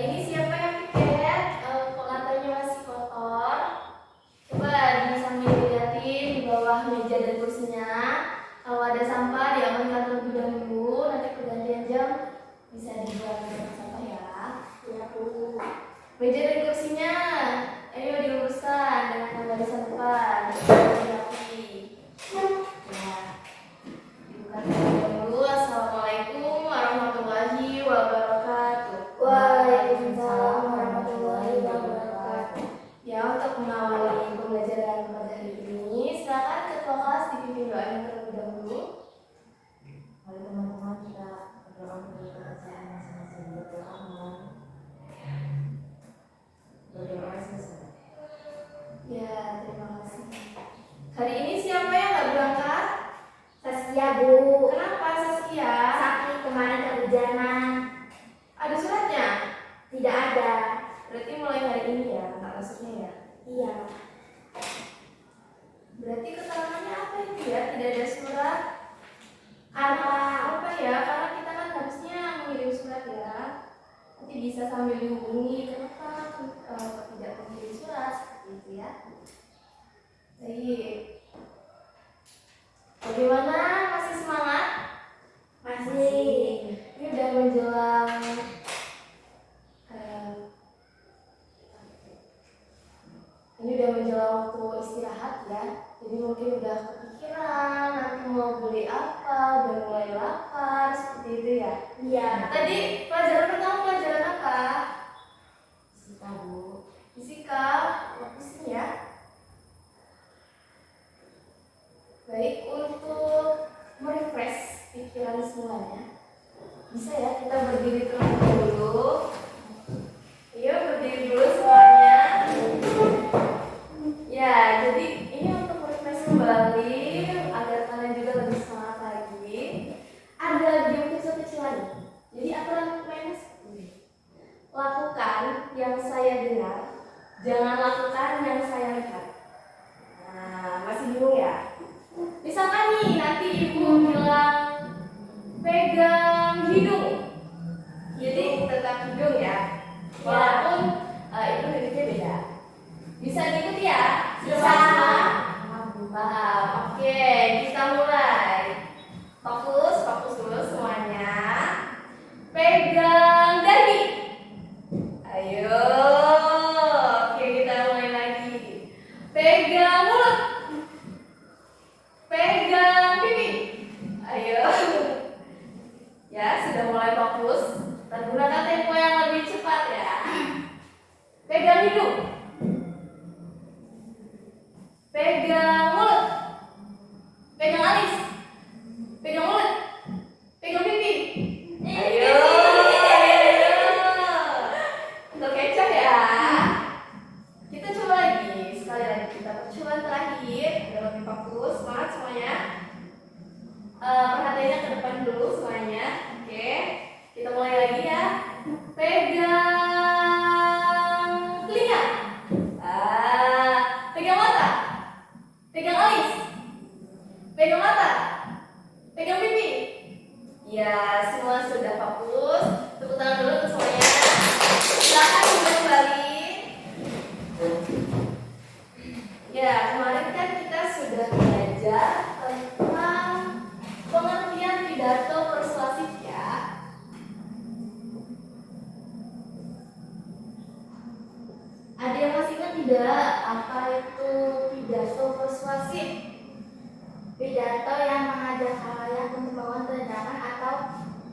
ini siapa yang piket? Kok lantainya masih kotor? Coba sambil dilihatin di bawah meja dan kursinya. Kalau ada sampah diamankan terlebih dahulu. Nanti pergantian jam bisa dibuang di tempat sampah ya. Ya Bu. Meja dan kursinya, ayo diluruskan dengan yang barisan depan. Rapi. Ya. Dibuka dulu. Assalamualaikum warahmatullahi wabarakatuh. Waalaikumsalam warahmatullahi wabarakatuh. Ya, untuk mengawali pembelajaran pada hari ini, silakan ketua kelas dipimpin doa yang terlebih dahulu. Mari teman-teman kita berdoa untuk pekerjaan masing-masing. Berdoa selesai. Ya, terima kasih. Hari ini siapa yang nggak berangkat? Saskia Bu. Kenapa Saskia? Sakit kemarin kehujanan. Ada suratnya? Tidak ada. Berarti mulai hari ini ya, nggak masuknya ya? Iya. Berarti keterangannya apa itu ya? Tidak ada surat? Apa? Ya? Karena kita kan harusnya mengirim surat ya. Nanti bisa sambil dihubungi kenapa tidak mengirim surat seperti itu ya. Baik. Bagaimana? Masih semangat? Masih. Ini udah menjelang waktu istirahat ya. Jadi mungkin udah kepikiran nanti mau beli apa, udah mulai lapar seperti itu ya. Iya. Tadi pelajaran pertama pelajaran apa? Fisika Bu. Fisika. Fokusin ya. Baik, untuk merefresh pikiran semuanya, bisa ya kita berdiri terlebih dahulu. Iya, berdiri dulu semuanya. Ya, jadi ini untuk merefresh kembali agar kalian juga lebih semangat lagi. Ada game kecil-kecilan. Jadi aturan mainnya seperti ini. Lakukan yang saya dengar, jangan lakukan yang saya lihat. Nah, masih bingung ya? Misalkan nih nanti ibu bilang pegang hidung, jadi tetap hidung ya, walaupun itu hidungnya beda. Bisa diikuti ya? Bisa. Paham? Oke, kita mulai. Fokus dulu semuanya. Pegang dahi. Ayo. Oke, kita mulai lagi. Pegang mulut. Pegang pipi. Ayo. Ya, sudah mulai fokus. Dan gunakan tempo yang lebih cepat ya. Pegang hidung. Pegang mulut. Pegang alis. Pegang mulut. Pegang pipi. Ayo. Untuk kecap ya. Kita coba lagi. Sekali lagi kita percobaan terakhir. Biar lebih fokus. Semangat semuanya. Perhatiannya ke depan dulu semuanya. Oke. Kita mulai lagi ya. Pegang telinga. Pegang mata. Pegang alis. Pegang mata. Pegang pipi. Ya, semua sudah fokus. Tepuk tangan dulu untuk semuanya. Silakan kembali. Ya, kemarin kan kita sudah belajar tentang pengertian pidato persuasif ya. Ada yang masih ingat tidak apa itu pidato persuasif? Pidato yang mengajak khalayak untuk membangun tindakan atau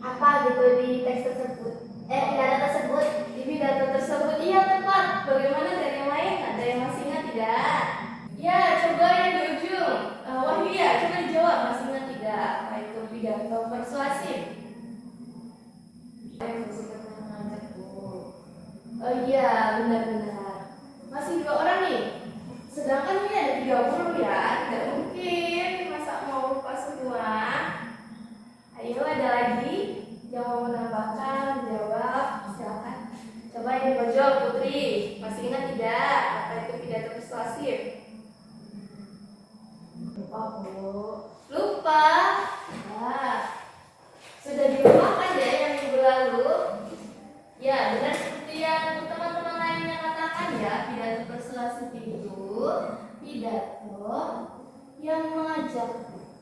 apa gitu di teks tersebut. Pidato tersebut. Di pidato tersebut, iya tepat. Bagaimana dari yang lain? Ada yang masih ingat tidak? Ya, coba yang di ujung. Wahyu, coba dijawab. Masih ingat tidak apa itu pidato persuasif? Mengajak Bu. Oh iya, benar-benar. Masih 2 orang nih. Sedangkan ini ada 30 ya. Tidak mungkin. Masa mau lupa semua? Ayo, ada lagi yang mau menambahkan, menjawab? Silakan. Coba yang di pojok, Putri. Masih ingat tidak apa itu pidato persuasif? Lupa Bu. Lupa? Nah, sudah dilupakan ya yang minggu lalu? Ya, benar seperti yang teman-teman lainnya katakan ya, pidato persuasif itu pidato yang mengajak.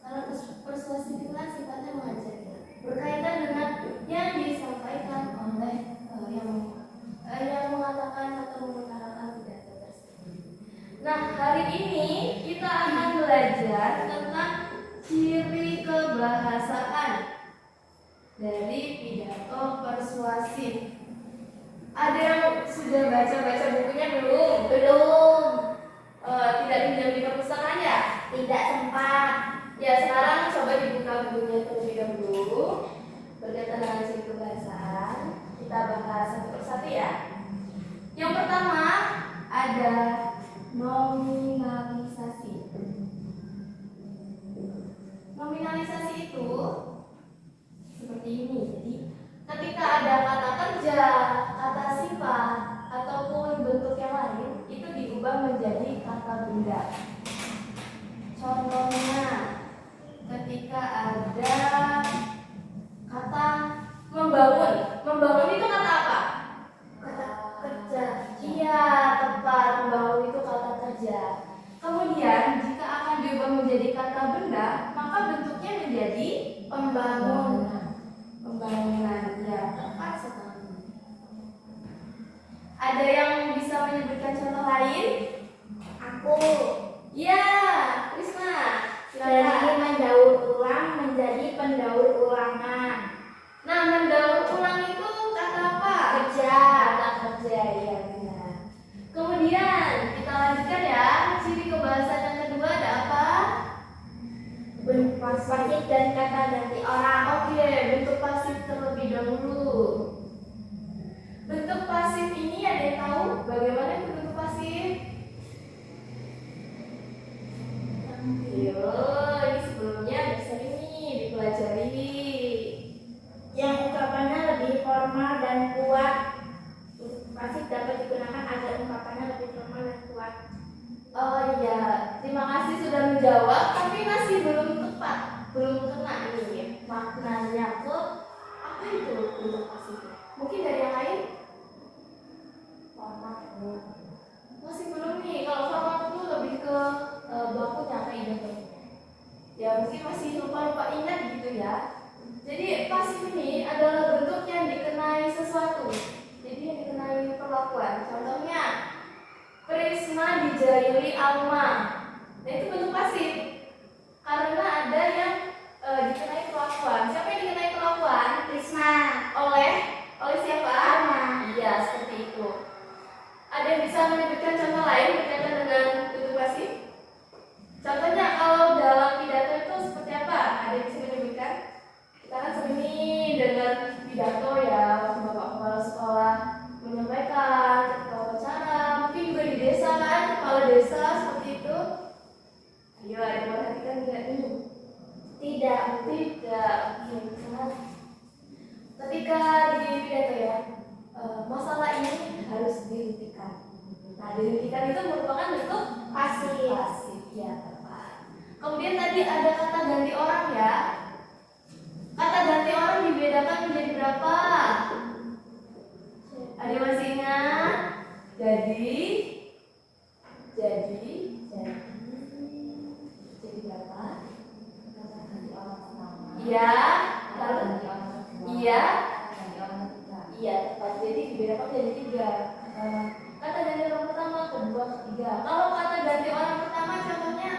Karena persuasif itu kan sifatnya mengajak ya. Berkaitan dengan yang disampaikan oleh yang mengatakan atau mengutarakan pidato tersebut. Nah, hari ini kita akan belajar tentang ciri kebahasaan dari pidato persuasif. Ada yang sudah baca-baca bukunya belum? Belum. Tidak pinjam di perpustakaan ya? Tidak sempat. Ya, sekarang coba dibuka bukunya terlebih dahulu. Berkaitan dengan ciri kebahasaan, kita bahas satu persatu ya. Yang pertama ada nominalisasi. Nominalisasi itu seperti ini. Jadi, ketika ada kata kerja, kata sifat, ataupun bentuk yang lain, itu diubah menjadi kata benda. Contohnya, ketika ada kata membangun. Membangun itu kata apa? Kata kerja. Iya, tepat. Membangun itu kata kerja. Kemudian, jika akan diubah menjadi kata benda, maka bentuknya menjadi Pembangunan. pembangunan. Ya, tepat sekali. Ada yang bisa menyebutkan contoh lain? Aku Ya, Risma. dari Silakan. mendaur ulang menjadi pendaur ulangan. Nah, mendaur ulang itu kata apa? Kerja. Kata kerja, ya benar. Kemudian kita lanjutkan ya. Ciri kebahasaan yang kedua ada apa? Bentuk pasif dan kata ganti orang. Oke, bentuk pasif terlebih dahulu. Bentuk pasif ini ada yang tahu bagaimana itu bentuk pasif? Yo, ini sebelumnya bisa ini dipelajari. Yang ungkapannya lebih formal dan kuat. Bentuk pasif dapat digunakan agar ungkapannya lebih formal dan kuat. Oh iya, terima kasih sudah menjawab, tapi masih belum tepat, belum kena ini maknanya ke apa itu bentuk pasif? Mungkin dari yang lain? Format. Masih belum nih. Kalau format itu lebih ke bakunya ke ide. Ya mungkin masih lupa ingat gitu ya. Jadi pasif ini adalah bentuk yang dikenai sesuatu. Jadi yang dikenai perlakuan. Contohnya, Prisma dijaili Alma. Nah itu bentuk pasif. Karena ada yang dikenai perlakuan. Siapa yang dikenai perlakuan? Prisma. Oleh siapa? Alma. Iya, seperti itu. Ada yang bisa menyebutkan contoh lain berkaitan dengan bentuk pasif? Contohnya kalau dalam pidato itu seperti apa? Ada yang bisa menyebutkan? Kita kan sering nih dengar pidato ya, waktu Bapak Kepala Sekolah menyampaikan ketika wawancara, mungkin juga di desa kan, kepala desa seperti itu. Ayo, ada yang perhatikan tidak nih? Tidak. Tidak. Oke, misalnya ketika di pidato ya, masalah ini harus dihentikan. Nah, dihentikan itu merupakan bentuk Pasif. pasif ya, tepat. Kemudian tadi ada kata ganti orang ya. Kata ganti orang dibedakan menjadi berapa? Ada yang masih ingat? Jadi berapa? Kata ganti orang pertama. Iya, Kata lalu ganti orang kedua. iya, Kata ganti orang ketiga. iya tepat. Jadi dibedakan menjadi 3. Kata ganti orang pertama, kedua, ketiga. Kalau kata ganti orang pertama contohnya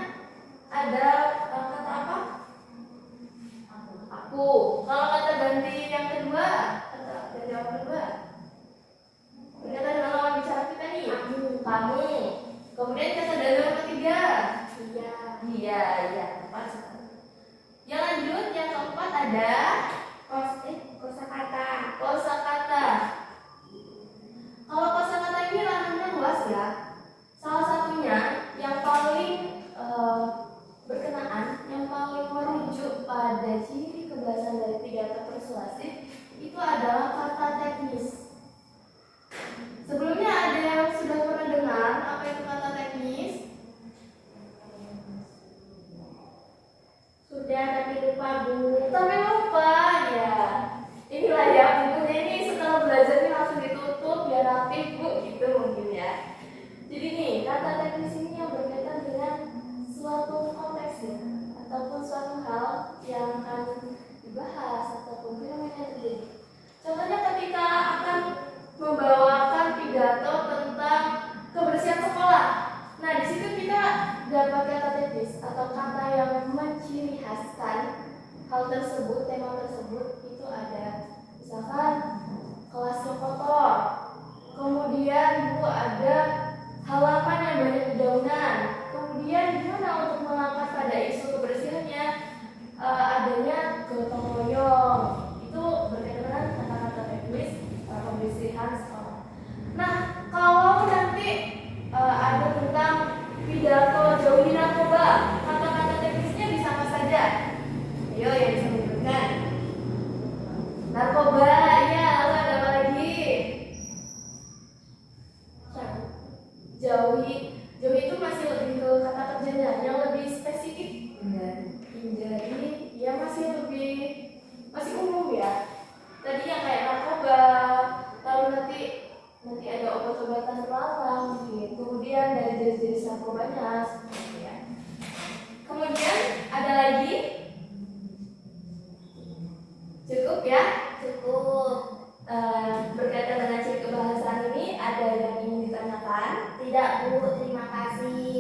ada kata apa? Aku. Kalau kata ganti yang kedua, kata ganti orang kedua, berkaitan dengan lawan bicara kita nih. Kamu. Kemudian kata ganti orang ketiga. Iya. Iya, tepat sekali. Yang lanjut, yang keempat ada Kosakata. kosakata. Kalau kosakata ini kreatif Bu gitu mungkin ya. Jadi nih kata teknis ini yang berkaitan dengan suatu konteks ya, ataupun suatu hal yang akan dibahas ataupun fenomena yang terjadi. Contohnya ketika akan membawakan pidato tentang kebersihan sekolah. Nah di situ kita dapat kata teknis atau kata yang menciri khaskan hal tersebut, tema tersebut itu ada misalkan kelasnya kotor, kemudian Bu ada halaman yang banyak dedaunan, kemudian gimana untuk mengangkat pada isu kebersihannya adanya gotong royong, itu berkaitan dengan kata-kata teknis kebersihan sekolah. Nah kalau nanti ada tentang pidato jauhi narkoba, kata-kata teknisnya bisa apa saja? Ayo yang bisa menyebutkan. Narkoba, ya, lalu ada apa lagi? Jauhi itu masih lebih ke kata kerjanya yang lebih spesifik. Hindari, ya masih umum ya. Tadi yang kayak narkoba, lalu nanti ada obat-obatan terlarang, gitu. Kemudian dari jenis-jenis narkobanya, seperti ya. Kemudian ada lagi, cukup ya, Cukup. berkaitan dengan ciri kebahasaan ini ada yang ingin ditanyakan? Tidak Bu, terima kasih.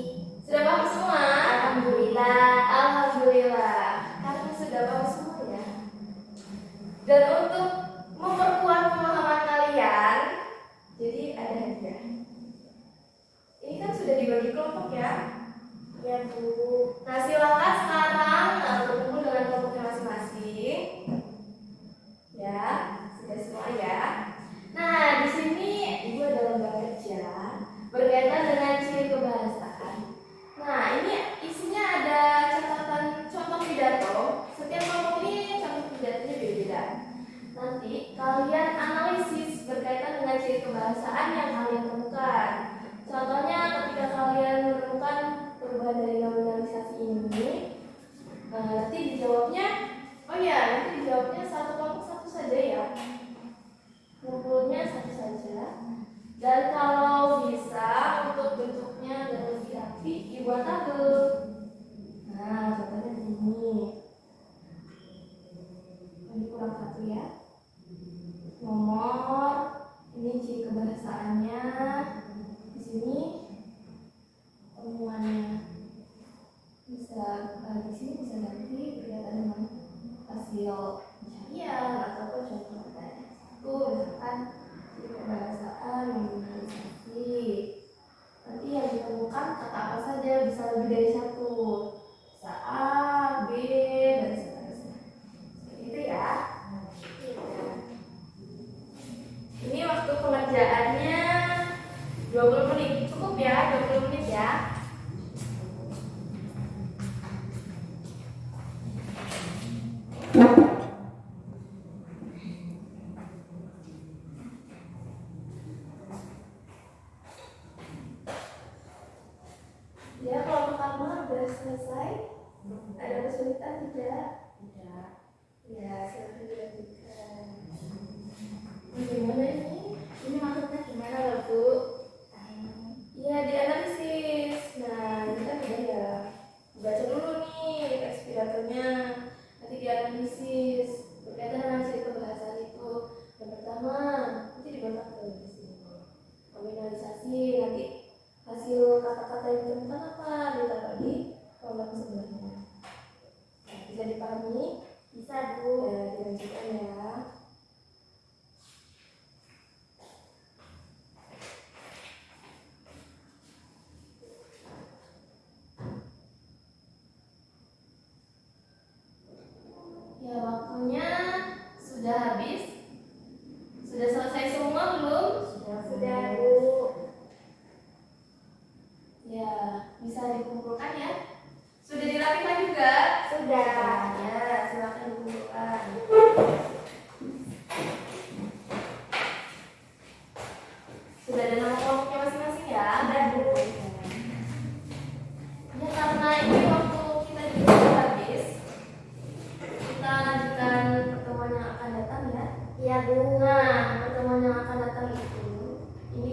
Sudah paham semua? Alhamdulillah. Alhamdulillah, karena sudah paham semua ya. Dan untuk memperkuat pemahaman kalian, jadi ada hadiah. Ini kan sudah dibagi kelompok ya. Ya Bu. Nah silakan sekarang berkumpul dengan kelompoknya masing-masing. Ya, sudah semua ya. Nah di sini Ibu ada lembar kerja berkaitan dengan ciri kebahasaan. Nah ini isinya ada catatan contoh pidato. Setiap kelompok ini contoh pidatonya beda-beda. Nanti kalian analisis berkaitan dengan ciri kebahasaan yang kalian temukan. Contohnya ketika kalian menemukan perubahan dari nominalisasi ini, nanti dijawabnya, satu kelompok satu saja ya. Ngumpulnya satu saja. Dan kalau bisa untuk bentuknya dan lebih rapi dibuat tabel. Nah, contohnya begini. Ini kurang satu ya. Nomor, ini ciri kebahasaannya. Di sini temuannya. Di sini bisa ganti berkaitan dengan hasil pencarian ataupun contoh pertanyaan. Satu, misalkan ciri kebahasaan nominalisasi. Nanti yang ditemukan kata apa saja, bisa lebih dari satu, bisa A, B, dan seterusnya. Seperti itu ya. Ini waktu pengerjaannya 20 menit, cukup ya, 20 menit ya. Ya, kalau kamu sudah selesai, ada kesulitan tidak? Tidak. Ya, silahkan dilanjutkan. Bagaimana ini? Ini maksudnya gimana loh Bu? Ya, dianalisis. Nah, ini kan udah ya. Baca dulu nih teks pidatonya. Nanti dianalisis berkaitan dengan ciri kebahasaan itu. Yang pertama, nanti dibentak di sini. Nominalisasi, nanti hasil kata-kata yang ditemukan apa ditaruh di kolom sebelahnya. Nah, bisa dipahami? Bisa Bu. Ya, dilanjutkan ya. Ya, waktunya sudah habis. Sudah selesai semua belum? Sudah Bu. Ya, bisa dikumpulkan ya. Sudah dirapikan juga? Sudah. Ya, silakan dikumpulkan. Sudah ada nama kelompoknya masing-masing ya? Sudah Bu. Ya, karena ini waktu kita juga sudah habis, kita lanjutkan pertemuan yang akan datang ya. Iya Bu. Nah, pertemuan yang akan datang itu, ini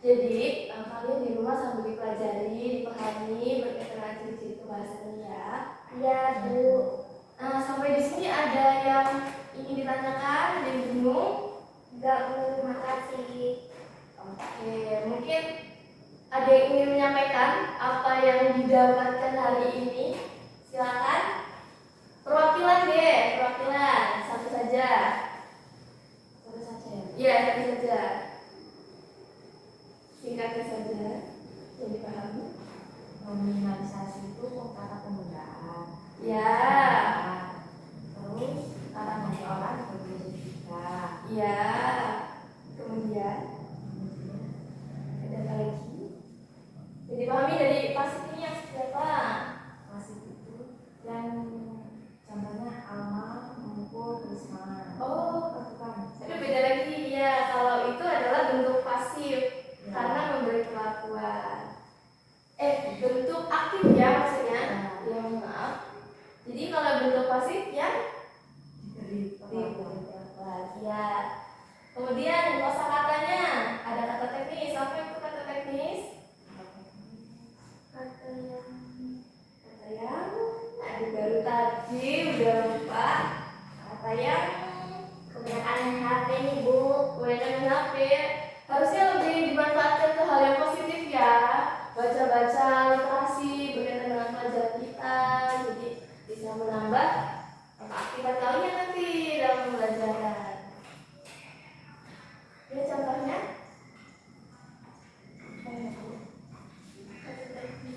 Jadi kalian di rumah sambil dipelajari, dipahami berkaitan dengan ciri-ciri kebahasan ya. Iya, Bu. Sampai di sini ada yang ingin ditanyakan, ada yang bingung? Enggak, Bu. Terima kasih. Oke, mungkin ada yang ingin menyampaikan apa yang didapatkan hari ini? Silakan. Perwakilan deh, perwakilan. Satu saja. Satu saja ya. Iya, satu saja. Singkatnya saja yang dipahami. Nominalisasi itu kata penggunaan. Ya, Terus kata nanti orang berbeda. ya. Kemudian ada apa lagi? Yang dipahami dari pasif ini yang seperti apa? Masih itu yang contohnya Alma memukul Risma. Oh, Bukan. tapi beda lagi ya. Kalau itu adalah bentuk pasif Ya. karena memberi perlakuan. Bentuk aktif ya maksudnya. Ya maaf. Jadi kalau bentuk pasif ya Diberi diberi perlakuan. perlakuan. Ya. Kemudian kosakatanya ada kata teknis. Apa itu kata teknis? Kata yang aduh baru tadi udah lupa. Kata yang Kebanyakan HP nih, Bu. kebanyakan HP harusnya lebih dimanfaatkan ke hal yang positif ya. Baca-baca literasi berkaitan dengan pelajaran kita, jadi bisa menambah keaktifan kalian nanti dalam pembelajaran. Ini contohnya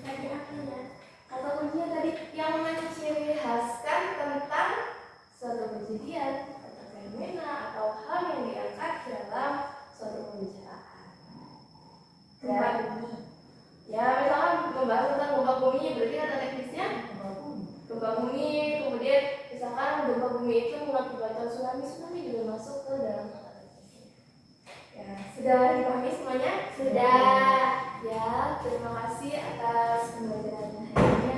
Tadi apa ya? kata kuncinya tadi yang menciri khaskan tentang suatu kejadian atau fenomena atau hal yang diangkat dalam suatu pembicaraan. Gempa bumi. Ya, misalkan membahas tentang gempa bumi, berarti kata teknisnya gempa bumi. Kemudian misalkan gempa bumi itu mengakibatkan tsunami juga masuk ke dalam kata teknisnya. Ya, sudah dipahami semuanya? Sudah. Ya, terima kasih atas pembelajarannya hari ini.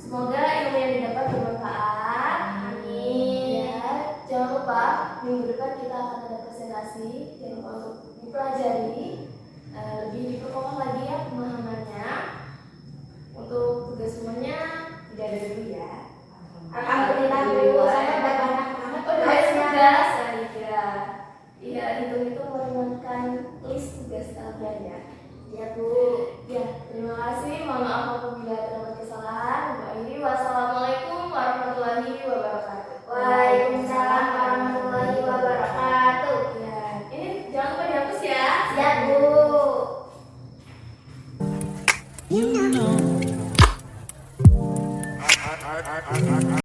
Semoga ilmu yang didapat bermanfaat. Amin. Ya, jangan lupa minggu depan kita akan ada presentasi yang untuk dipelajari, lebih diperkokoh lagi ya pemahamannya. Untuk tugas semuanya tidak ada dulu ya. Alhamdulillah, Bu. Saya udah banyak banget Oh, sudah.